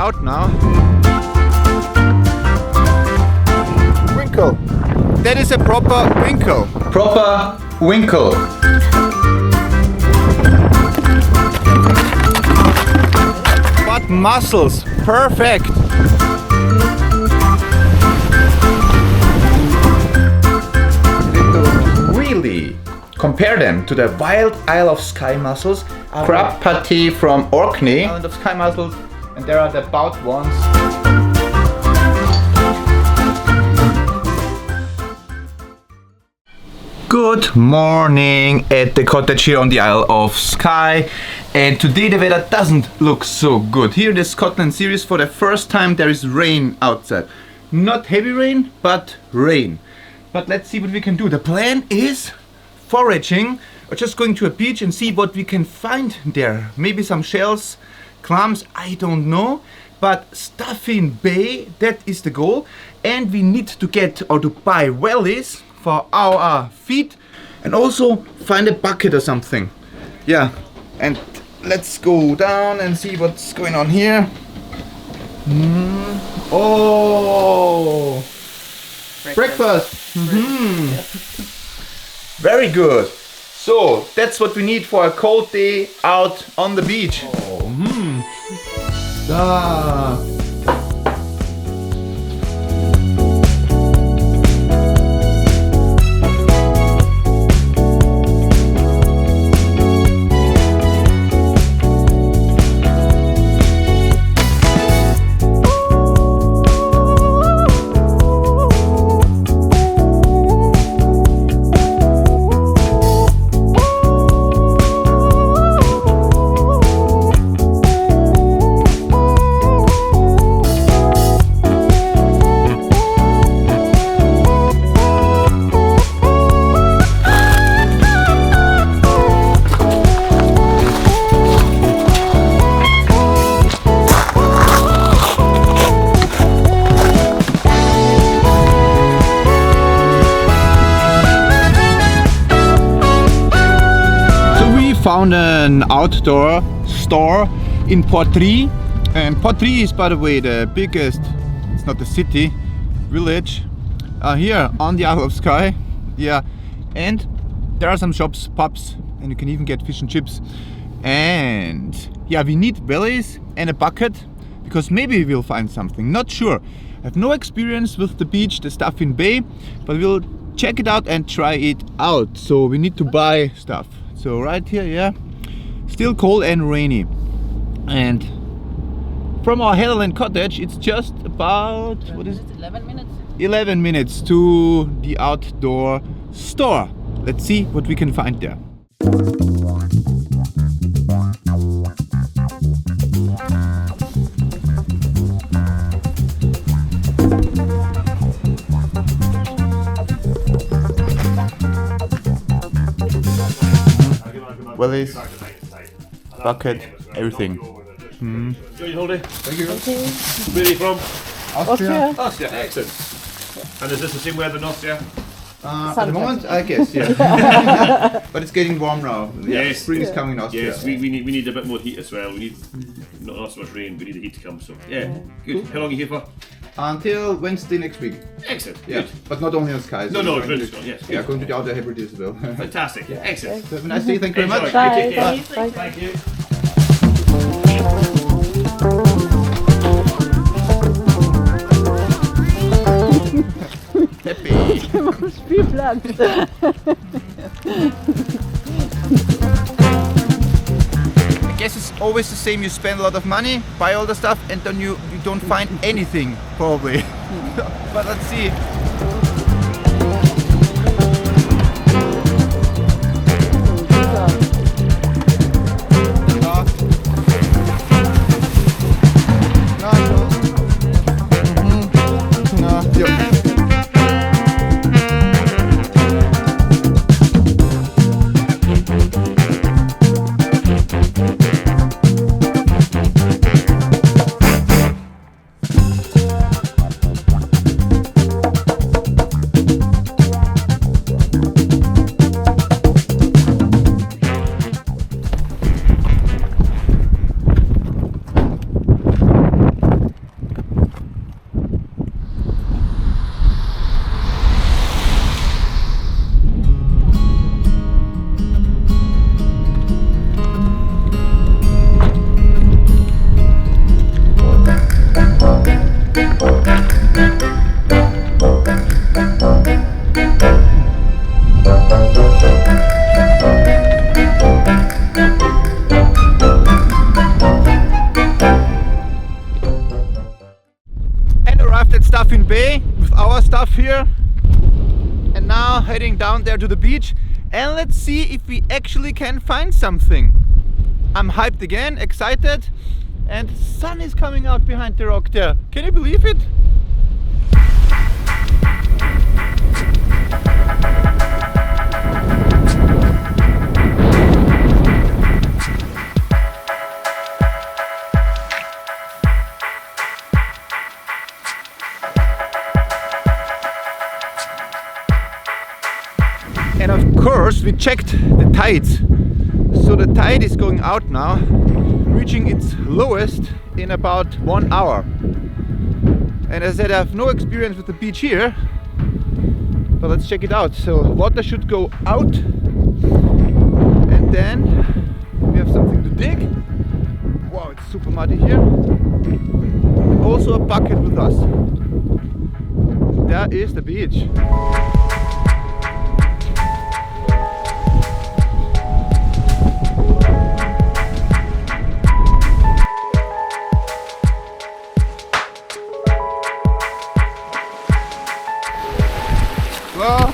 out now. Winkle. That is a proper winkle. Proper winkle. But mussels, perfect. Really compare them to the wild Isle of Skye mussels. Crab patty from Orkney, Island of Skye mussels, and there are the bout ones. Good morning at the cottage here on the Isle of Skye, and today the weather doesn't look so good. Here in the Scotland series for the first time there is rain outside. Not heavy rain, but rain. But let's see what we can do. The plan is foraging, or just going to a beach and see what we can find there. Maybe some shells, clams, I don't know. But Staffin Bay, that is the goal. And we need to get or to buy wellies for our feet, and also find a bucket or something. Yeah, and let's go down and see what's going on here. Oh, breakfast. Very good. So that's what we need for a cold day out on the beach. Found an outdoor store in Portree, and Portree is, by the way, the biggest, it's not the city, village here on the Isle of Skye. Yeah, and there are some shops, pubs, and you can even get fish and chips. And yeah, we need wellies and a bucket, because maybe we'll find something, not sure. I have no experience with the beach, the Staffin Bay, but we'll check it out and try it out. So we need to buy stuff. So right here, yeah, still cold and rainy. And from our Heatherland Cottage, it's just about, what is it? 11 minutes. 11 minutes to the outdoor store. Let's see what we can find there. Wellies, bucket, everything. Thank you. Where are you from? Austria. Austria, excellent. And is this the same weather in Austria? At the moment, I guess, yeah. But it's getting warm now. Yes. Spring is coming in Austria. Yes, we need a bit more heat as well. We need not so much rain, we need the heat to come. So yeah, good. How long are you here for? Until Wednesday next week. Excellent. Yeah, Good. but not only on Skye. No, good. Yes. Yeah, going to the outer Hebrides as well. Fantastic. Yeah. Excellent. So have a nice day. Thank you very much. Bye. Take care. Bye. Thank you. Happy. Spielplatz. I guess it's always the same. You spend a lot of money, buy all the stuff, and then you don't find anything, probably. But let's see. Bay with our stuff here, and now heading down there to the beach, and let's see if we actually can find something. I'm hyped again, excited, and the sun is coming out behind the rock there. Can you believe it? And of course we checked the tides. So the tide is going out now, reaching its lowest in about 1 hour. And as I said, I have no experience with the beach here, but let's check it out. So water should go out, and then we have something to dig. Wow, it's super muddy here. And also a bucket with us. There is the beach. Well,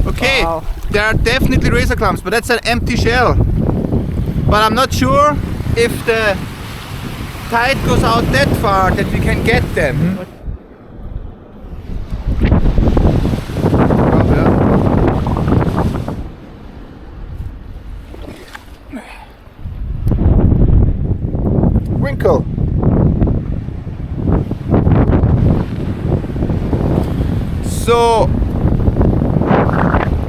okay, Wow. there are definitely razor clams, but that's an empty shell. But I'm not sure if the tide goes out that far that we can get them. Winkle. So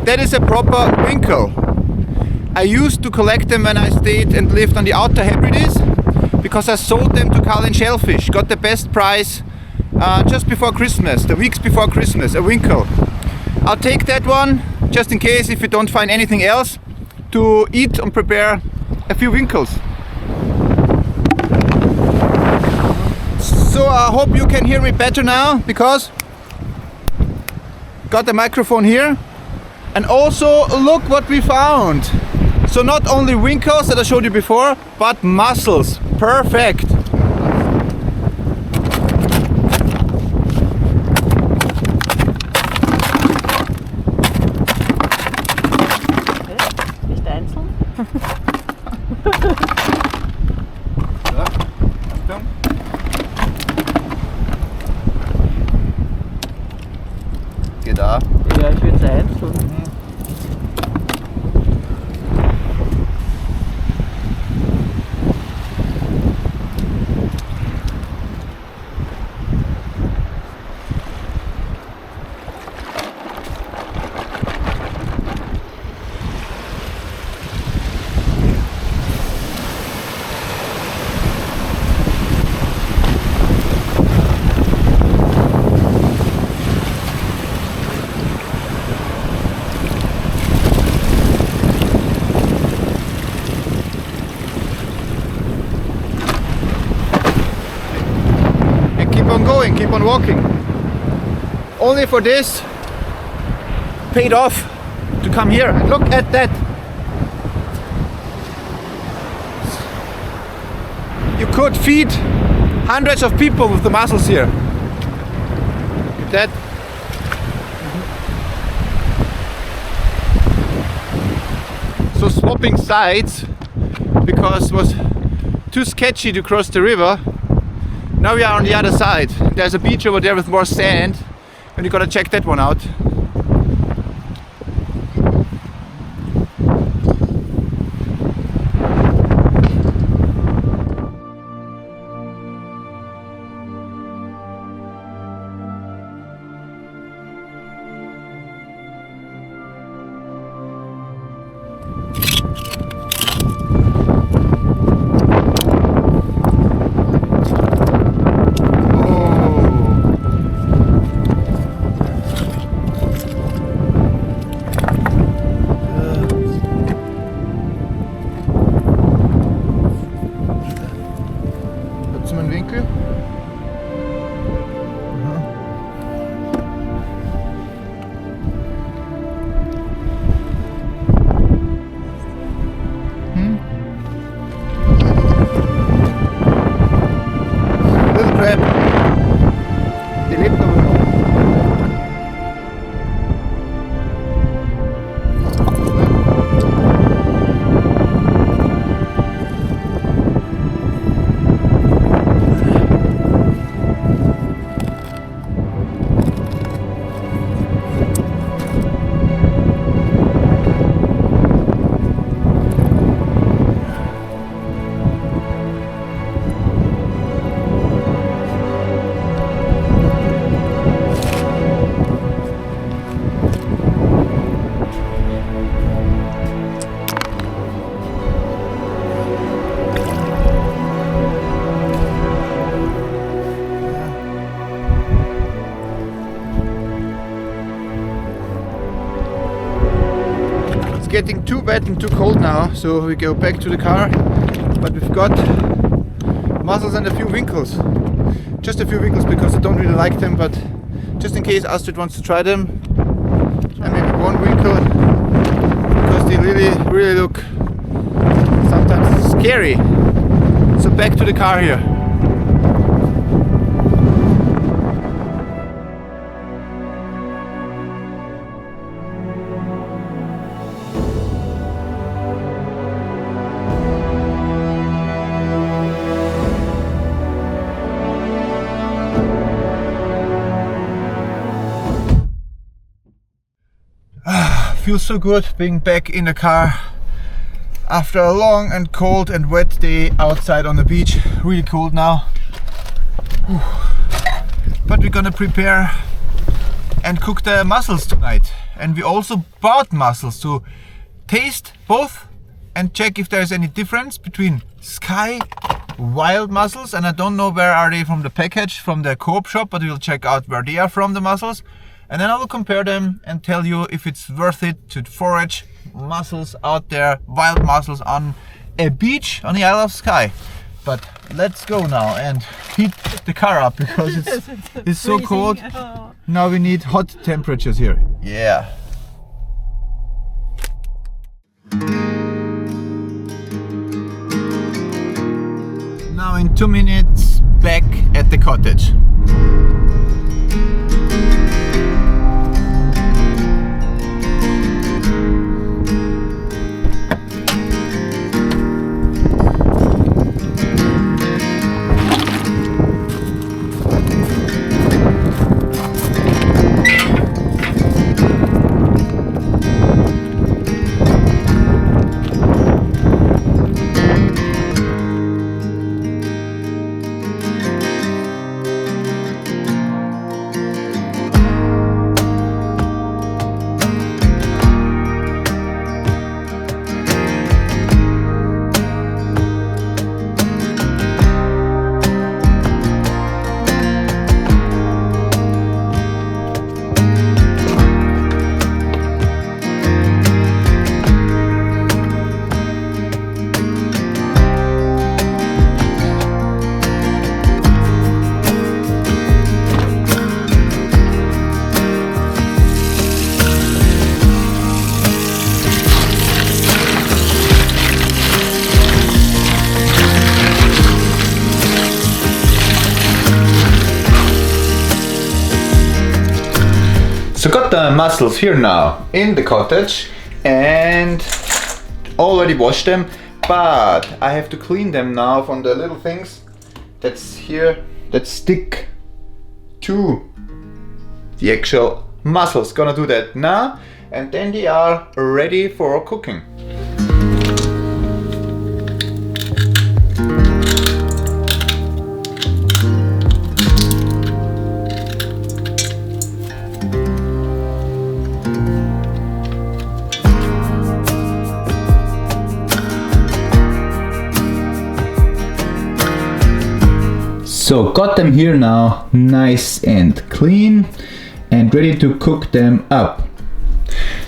that is a proper winkle. I used to collect them when I stayed and lived on the Outer Hebrides, because I sold them to Carlin Shellfish. Got the best price just before Christmas, the weeks before Christmas, a winkle. I'll take that one just in case if we don't find anything else to eat and prepare a few winkles. So I hope you can hear me better now, because got the microphone here. And also look what we found. So not only winkles that I showed you before, but mussels. Perfect. Nicht einzeln? Ja, Achtung. Geht da. Ja, ich würde es einzeln. Keep on walking. Only for this paid off to come here. And look at that. You could feed hundreds of people with the mussels here. Look at that. So swapping sides because it was too sketchy to cross the river. Now we are on the other side. There's a beach over there with more sand, and you gotta check that one out. Little crab. Die lebt aber noch. wet and too cold now, so we go back to the car. But we've got mussels and a few winkles. Just a few winkles because I don't really like them, but just in case Astrid wants to try them. And maybe one winkle, because they really look sometimes scary. So back to the car here. Feels so good being back in the car after a long and cold and wet day outside on the beach. Really cold now. Whew. But we're gonna prepare and cook the mussels tonight. And we also bought mussels to taste both and check if there's any difference between Skye wild mussels, and I don't know where are they from the package, from the co-op shop, but we'll check out where they are from, the mussels. And then I will compare them and tell you if it's worth it to forage mussels out there, wild mussels on a beach on the Isle of Skye. But let's go now and heat the car up because it's so cold. Now we need hot temperatures here. Yeah. Now in 2 minutes back at the cottage. So got the mussels here now in the cottage and already washed them, but I have to clean them now from the little things that's here that stick to the actual mussels. Gonna do that now and then they are ready for cooking. So got them here now, nice and clean and ready to cook them up.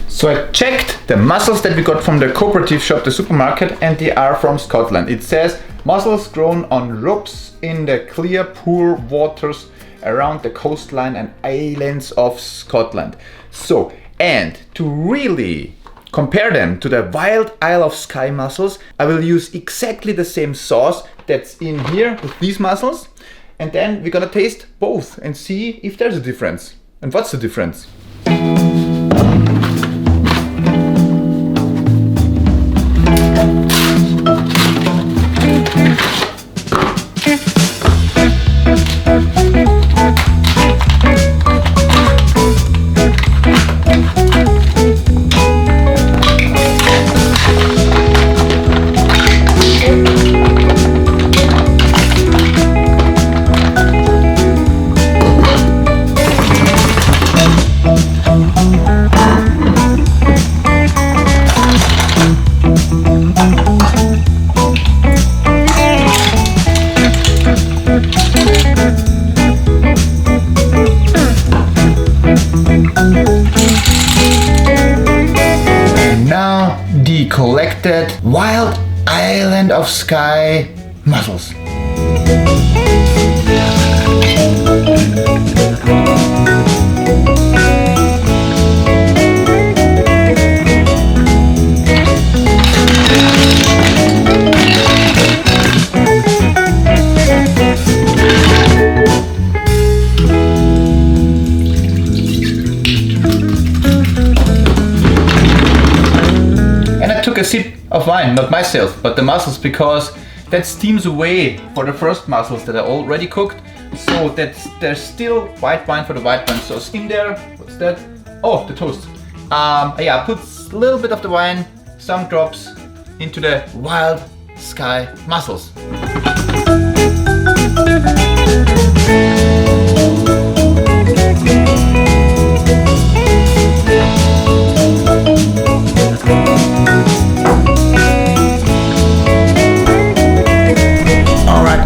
So I checked the mussels that we got from the cooperative shop, the supermarket, and they are from Scotland. It says mussels grown on ropes in the clear, poor waters around the coastline and islands of Scotland. So, and to really compare them to the wild Isle of Skye mussels, I will use exactly the same sauce that's in here with these mussels. And then we're gonna taste both and see if there's a difference. And what's the difference? Island of Skye mussels. A sip of wine, not myself, but the mussels, because that steams away for the first mussels that are already cooked, so that there's still white wine for the white wine sauce in there. What's that? Oh, the toast. Yeah, put a little bit of the wine, some drops into the wild Skye mussels.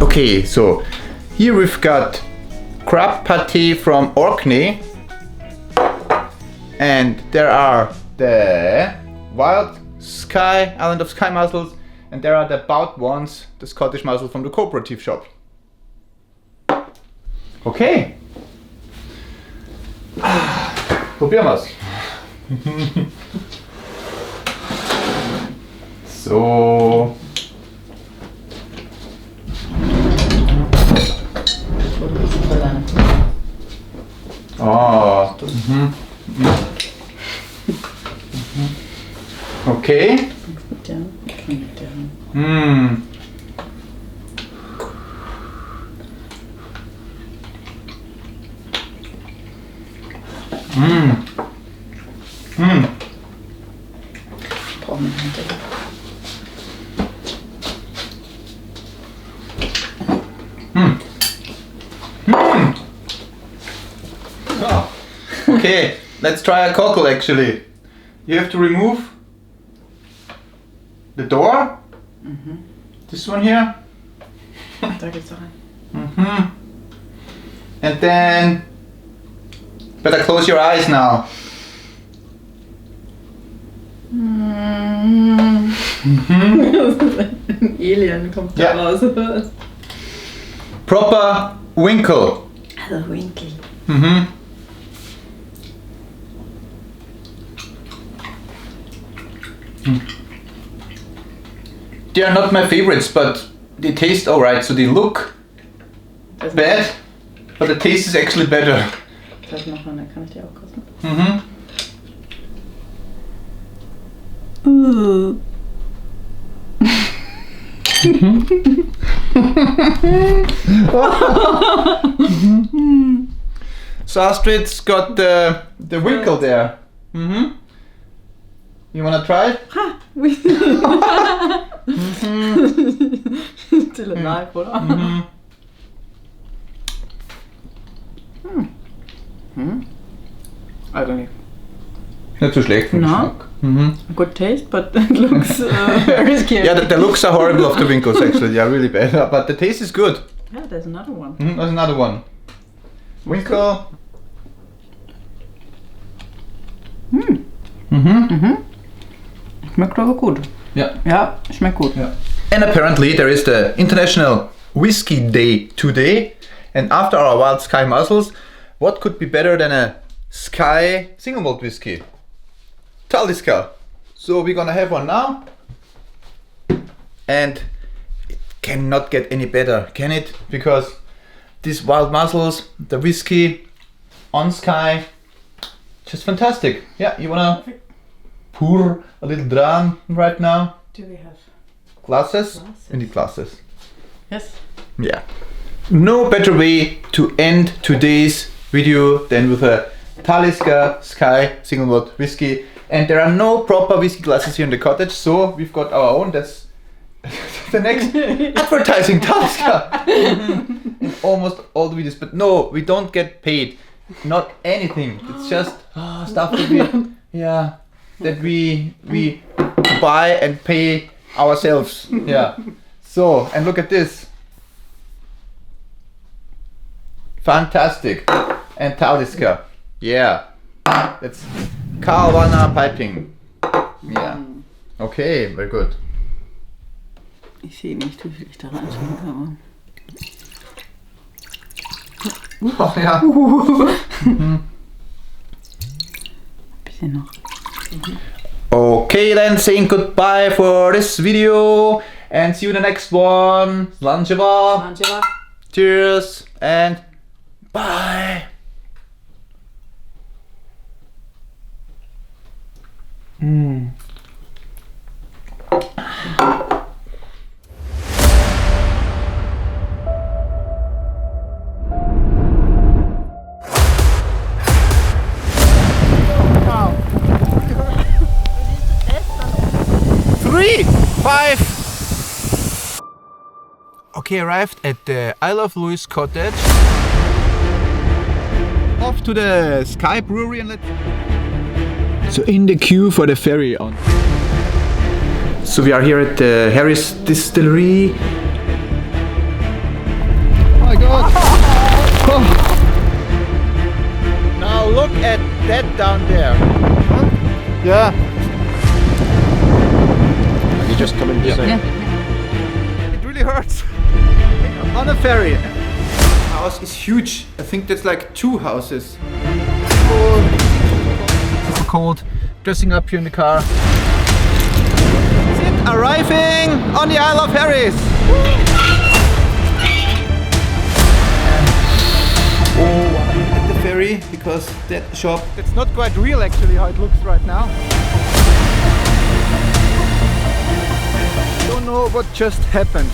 Okay, so here we've got crab patty from Orkney, and there are the wild Skye, Island of Skye mussels, and there are the bout ones, the Scottish mussels from the cooperative shop. Okay. Probieren wir's. So. Oh. Okay. Down. Okay, let's try a cockle actually. You have to remove the door. This one here. Da geht's rein. And then better close your eyes now. Ein Alien kommt da raus. Proper Winkle. Also Winkle. They are not my favorites, but they taste alright. So they look bad, but the taste is actually better. Das noch mal, dann kann ich die auch kosten. So Astrid's got the Winkle there. You wanna try it? Ha! Till alive, oder? I don't know. Not so schlecht. No. Good taste, but it looks very scary. Yeah, the looks are horrible of the Winkles actually. Yeah, really bad. But the taste is good. Yeah, there's another one. There's another one. Winkle. Schmeckt aber gut. Yeah. Ja, schmeckt gut. Yeah. And apparently there is the International Whiskey Day today. And after our wild Skye mussels, what could be better than a Skye single malt whiskey? Talisker. So we're gonna have one now. And it cannot get any better, can it? Because these wild mussels, the whiskey on Skye, just fantastic. Yeah, you wanna pour a little dram right now? Do we have Glasses? We need glasses. Yes. Yeah. No better way to end today's video than with a Talisker Skye single malt whiskey. And there are no proper whiskey glasses here in the cottage, so we've got our own. That's the next advertising Talisker in almost all the videos. But no, we don't get paid. Not anything. It's just stuff that we buy and pay ourselves. Yeah. So, and look at this. Fantastic. And Talisker. Yeah. That's Carolina piping. Yeah. Okay, very good. Ich sehe nicht, wie viel ich da reinschenke, aber. Ach ja. Bisschen noch. Okay, then saying goodbye for this video and see you in the next one. Slanjeva. Cheers and bye. Three, 5. Okay, arrived at the Isle of Cottage. Off to the Skye Brewery and so in the queue for the ferry on. So we are here at the Harry's Distillery. Oh my god! Oh. Now look at that down there. Huh? Yeah. You just come in this side. It really hurts. On a ferry. The house is huge. I think that's like 2 houses. So cold. Dressing up here in the car. That's it. Arriving on the Isle of Harris. At the ferry because that shop. It's not quite real actually how it looks right now. Don't know what just happened.